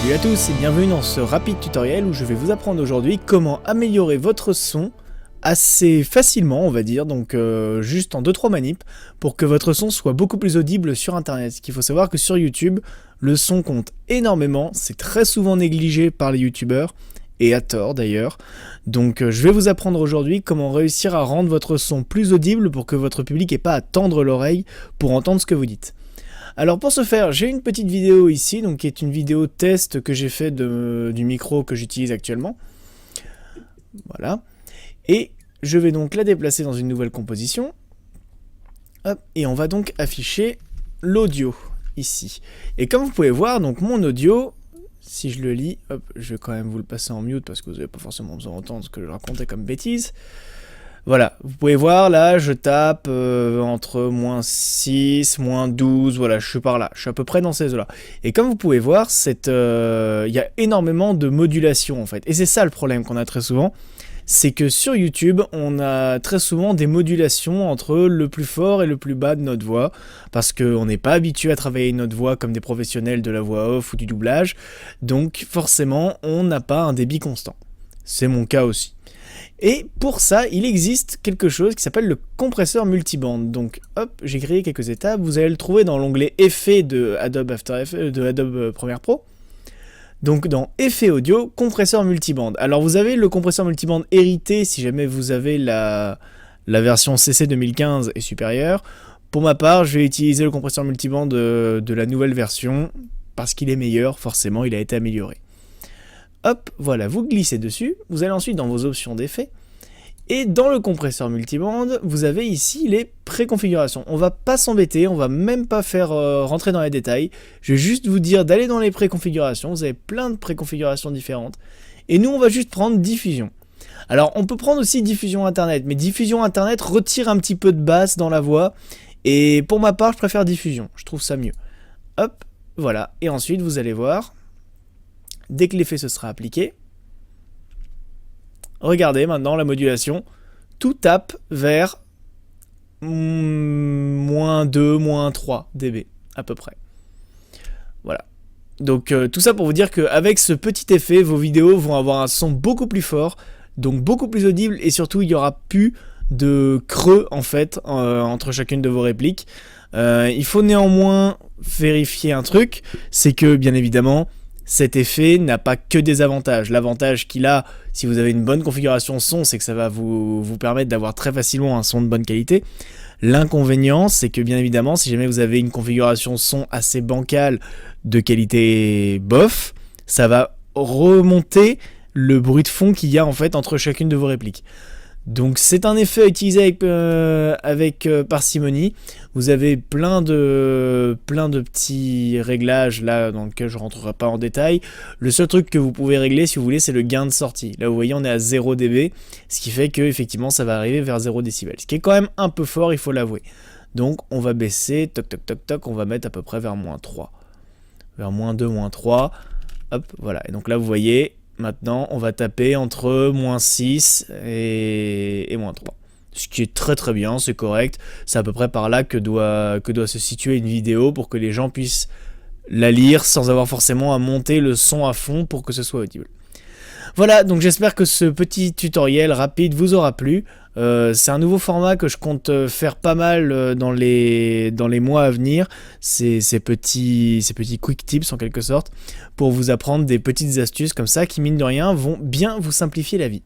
Salut à tous et bienvenue dans ce rapide tutoriel où je vais vous apprendre aujourd'hui comment améliorer votre son assez facilement, on va dire, donc juste en 2-3 manips pour que votre son soit beaucoup plus audible sur internet. Il faut savoir que sur YouTube, le son compte énormément, c'est très souvent négligé par les youtubeurs et à tort d'ailleurs. Donc je vais vous apprendre aujourd'hui comment réussir à rendre votre son plus audible pour que votre public n'ait pas à tendre l'oreille pour entendre ce que vous dites. Alors pour ce faire, j'ai une petite vidéo ici, donc qui est une vidéo test que j'ai fait du micro que j'utilise actuellement. Voilà. Et je vais donc la déplacer dans une nouvelle composition. Hop, et on va donc afficher l'audio ici. Et comme vous pouvez voir, donc mon audio, si je le lis, hop, je vais quand même vous le passer en mute parce que vous n'avez pas forcément besoin d'entendre ce que je racontais comme bêtise. Voilà, vous pouvez voir là, je tape entre -6, -12, voilà, je suis par là, je suis à peu près dans ces eaux-là. Et comme vous pouvez voir, y a énormément de modulation en fait. Et c'est ça le problème qu'on a très souvent, c'est que sur YouTube, on a très souvent des modulations entre le plus fort et le plus bas de notre voix, parce qu'on n'est pas habitué à travailler notre voix comme des professionnels de la voix off ou du doublage, donc forcément, on n'a pas un débit constant. C'est mon cas aussi. Et pour ça, il existe quelque chose qui s'appelle le compresseur multibande. Donc hop, j'ai créé quelques étapes, vous allez le trouver dans l'onglet Effets de Adobe Premiere Pro. Donc dans Effets audio, compresseur multibande. Alors vous avez le compresseur multibande hérité si jamais vous avez la version CC 2015 et supérieure. Pour ma part, je vais utiliser le compresseur multibande de la nouvelle version parce qu'il est meilleur, forcément il a été amélioré. Hop, voilà, vous glissez dessus, vous allez ensuite dans vos options d'effets, et dans le compresseur multibande, vous avez ici les préconfigurations. On va pas s'embêter, on va même pas faire rentrer dans les détails, je vais juste vous dire d'aller dans les préconfigurations, vous avez plein de préconfigurations différentes, et nous on va juste prendre diffusion. Alors on peut prendre aussi diffusion internet, mais diffusion internet retire un petit peu de basse dans la voix, et pour ma part je préfère diffusion, je trouve ça mieux. Hop, voilà, et ensuite vous allez voir... Dès que l'effet se sera appliqué, regardez maintenant la modulation, tout tape vers -2, -3 dB à peu près. Voilà. Donc tout ça pour vous dire qu'avec ce petit effet, vos vidéos vont avoir un son beaucoup plus fort, donc beaucoup plus audible et surtout il n'y aura plus de creux en fait entre chacune de vos répliques. Il faut néanmoins vérifier un truc, c'est que bien évidemment, cet effet n'a pas que des avantages. L'avantage qu'il a, si vous avez une bonne configuration son, c'est que ça va vous permettre d'avoir très facilement un son de bonne qualité. L'inconvénient, c'est que bien évidemment, si jamais vous avez une configuration son assez bancale de qualité bof, ça va remonter le bruit de fond qu'il y a en fait entre chacune de vos répliques. Donc c'est un effet à utiliser avec parcimonie. Vous avez plein de petits réglages là dans lesquels je ne rentrerai pas en détail. Le seul truc que vous pouvez régler si vous voulez, c'est le gain de sortie. Là vous voyez on est à 0 dB, ce qui fait que effectivement ça va arriver vers 0 décibels. Ce qui est quand même un peu fort, il faut l'avouer. Donc on va baisser, toc toc toc toc, on va mettre à peu près vers -3. Vers -2, -3. Hop, voilà. Et donc là vous voyez... Maintenant, on va taper entre -6 et -3. Ce qui est très très bien, c'est correct. C'est à peu près par là que doit se situer une vidéo pour que les gens puissent la lire sans avoir forcément à monter le son à fond pour que ce soit audible. Voilà, donc j'espère que ce petit tutoriel rapide vous aura plu. C'est un nouveau format que je compte faire pas mal dans les mois à venir. Ces petits quick tips en quelque sorte, pour vous apprendre des petites astuces comme ça qui mine de rien vont bien vous simplifier la vie.